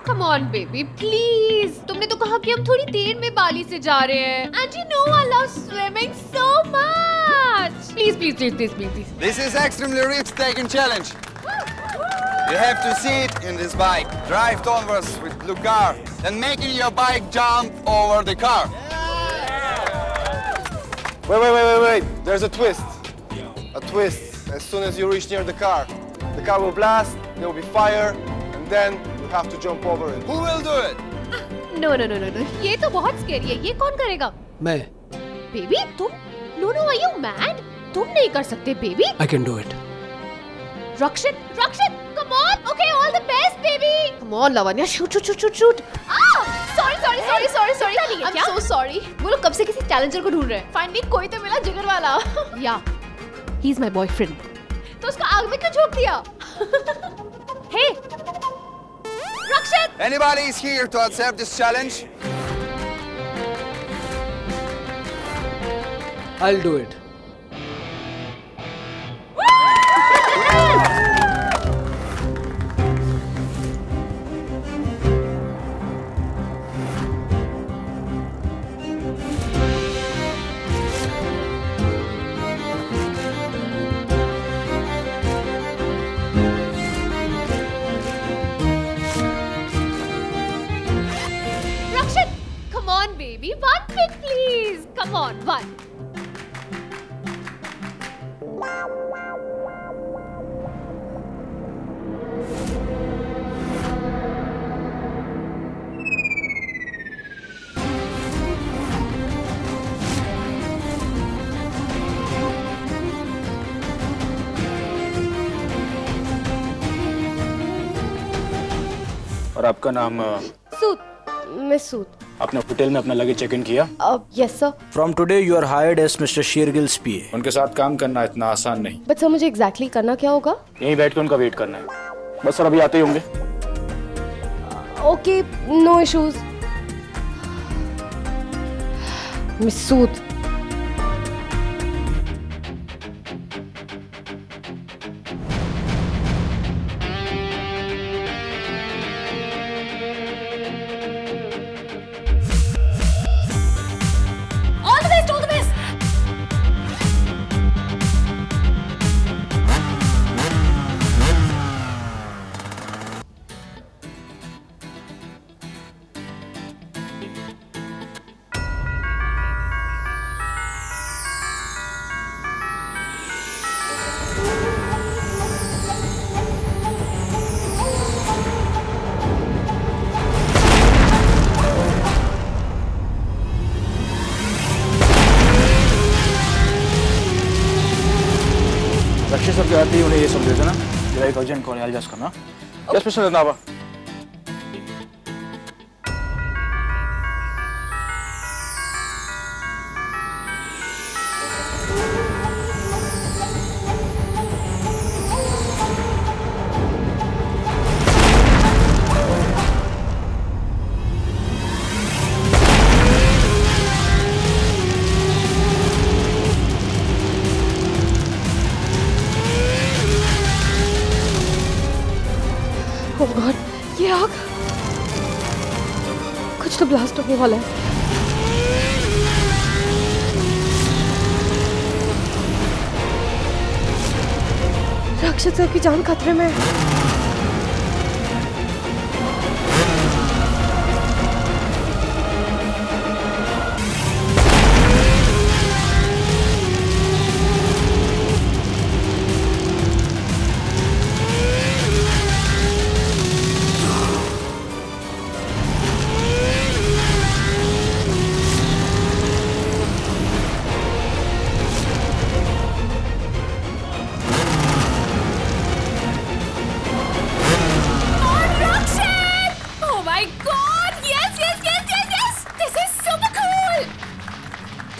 Come on baby, please. तुमने तो कहा कि हम थोड़ी देर में बाली से जा रहे हैं. And you know I love swimming so much. Please, please, please, please, please, please. This is extremely risk-taking challenge. You have to sit in this bike, drive downwards with blue car, then making your bike jump over the car. Wait. There's a twist. A twist. As soon as you reach near the car will blast, there will be fire, and then you have to jump over it. Who will do it? No. ये तो बहुत scary है. ये कौन करेगा? मैं. Baby, तुम? No, are you mad? तुम नहीं कर सकते, baby. I can do it. Rakshit, come on. Okay, all the best, baby. Come on, Lavanya, shoot. Ah! Sorry. I'm so sorry. वो लोग कब से किसी challenger को ढूंढ रहे हैं. Finally कोई तो मिला जिगर वाला. Yeah, he's my boyfriend. तो उसका आग में क्यों झोंक दिया? Hey, Rakshit. Anybody is here to accept this challenge? I'll do it. Baby, one pick, please. Come on, one. और आपका नाम? सूद. मिस सूद. आपने होटल में अपना लगेज चेक इन किया? Yes sir. From today you are hired as mister Shergill's PA. उनके साथ काम करना इतना आसान नहीं. बट सर मुझे एग्जैक्टली करना क्या होगा? यहीं बैठ के उनका वेट करना है. बस सर अभी आते ही होंगे. Okay, no issues. Miss Sood. Rakshit sir के आते ही उन्हें ये समझे थे ना, मेरा एक अर्जेंट कॉल है, जस्ट करना. Yes mister Randhawa. Oh God, ये आग कुछ तो ब्लास्ट होने वाला है. रक्षित सर की जान खतरे में है.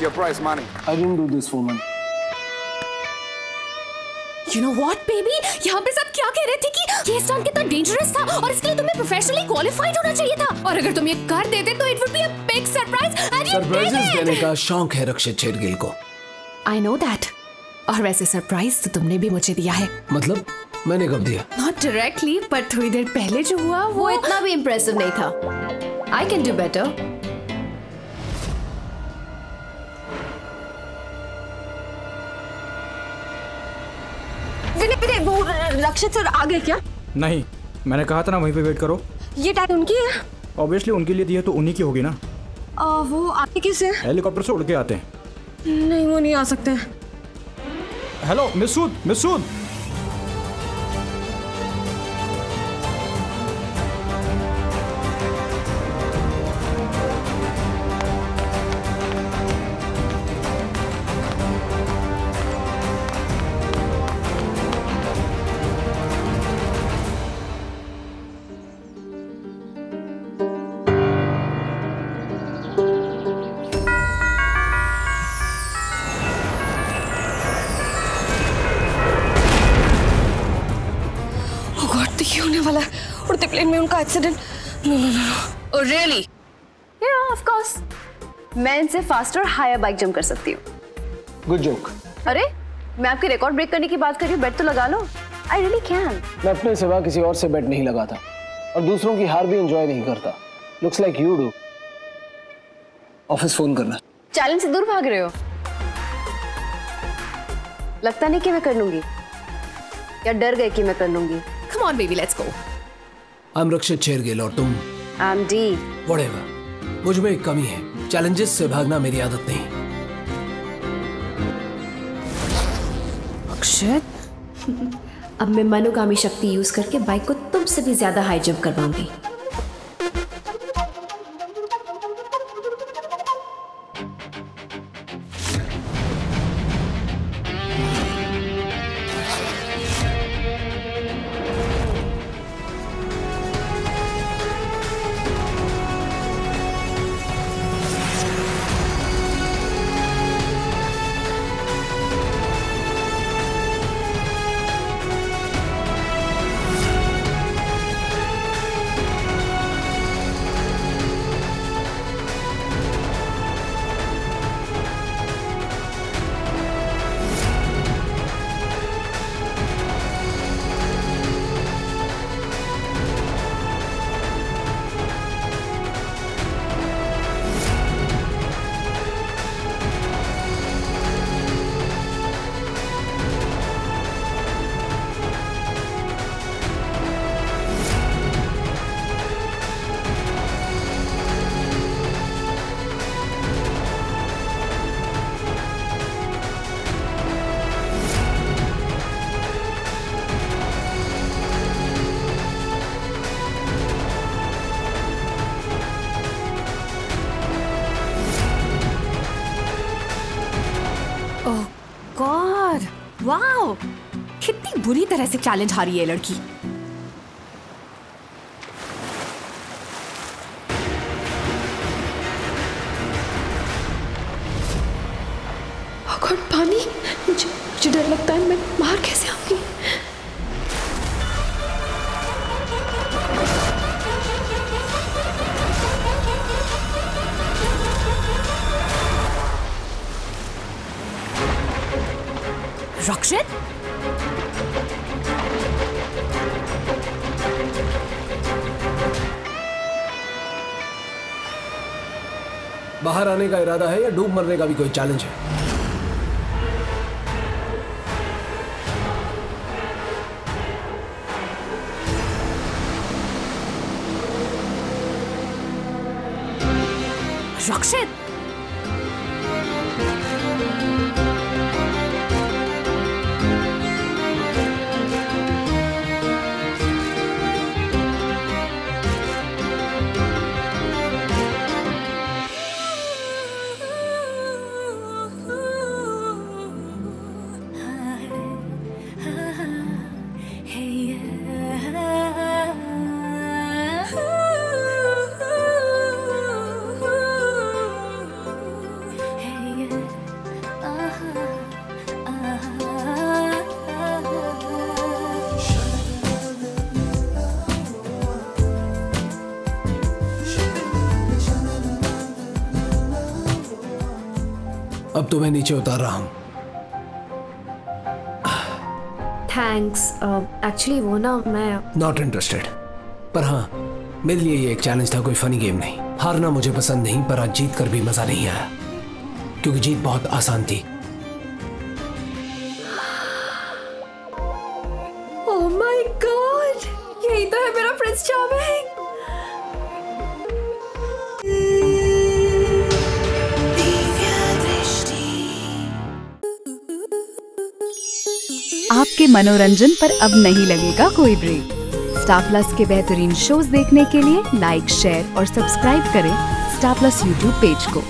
Your prize money. I didn't do this for money. You know what, baby? यहाँ पे सब क्या कह रहे थे कि ये स्टंट कितना डेंजरस था और इसके लिए तुम्हें प्रोफेशनली क्वालिफाइड होना चाहिए था, और अगर तुम ये कर देते तो it would be a big surprise. Surprises देने का शौक है रक्षित शेरगिल को. I know that. और वैसे सरप्राइज तो तुमने भी मुझे दिया है. मतलब मैंने कब दिया? Not directly, पर थोड़ी देर पहले जो हुआ वो इतना भी impressive नहीं था. I can do better. विनय वो रक्षित सर आ गए क्या? नहीं, मैंने कहा था ना वहीं पे वेट करो. ये टैग उनकी है? ऑब्वियसली उनके लिए दी है तो उन्हीं की होगी ना. वो आते कैसे? हेलीकॉप्टर से उड़ के आते हैं. नहीं, वो नहीं आ सकते. Hello Miss Sood, miss Sood. उड़ते प्लेन में उनका accident. No no no. Oh really? Yeah of course. मैं इनसे फास्टर हायर बाइक जंप कर सकती हूँ. Good joke. अरे मैं आपके रिकॉर्ड ब्रेक करने की बात कर रही हूँ. बेट तो लगा लो. I really can. मैं अपने सिवा किसी और से बेट नहीं लगाता और दूसरों की हार भी एंजॉय नहीं करता. Looks like you do. Office phone करना. चैलेंज से दूर भाग रहे हो. लगता नहीं कि मैं कर लूंगी या डर गए कि मैं कर लूंगी. Come on baby, let's go. I'm रक्षित शेरगिल और तुम? I'm D. Whatever. मुझ में एक कमी है. चैलेंजेस से भागना मेरी आदत नहीं. रक्षित अब मैं मनोगामी शक्ति यूज करके बाइक को तुमसे भी ज्यादा हाई जंप करवाऊंगी. गॉड, वाओ, कितनी बुरी तरह से चैलेंज हारी है लड़की. गॉड, पानी. मुझे डर लगता है मैं बाहर कैसे आऊंगी. रक्षित, बाहर आने का इरादा है या डूब मरने का भी कोई चैलेंज है? रक्षित, अब तो मैं नीचे उतार रहा हूं. थैंक्स। एक्चुअली वो ना मैं नॉट इंटरेस्टेड। पर हाँ, मेरे लिए ये एक चैलेंज था, कोई फनी गेम नहीं। हारना मुझे पसंद नहीं, पर आज जीत कर भी मजा नहीं आया क्योंकि जीत बहुत आसान थी। ओह माय गॉड, यही तो है मेरा प्रिंस चार्मिंग। आपके मनोरंजन पर अब नहीं लगेगा कोई ब्रेक। स्टार प्लस के बेहतरीन शोज देखने के लिए लाइक, शेयर और सब्सक्राइब करें स्टार प्लस यूट्यूब पेज को।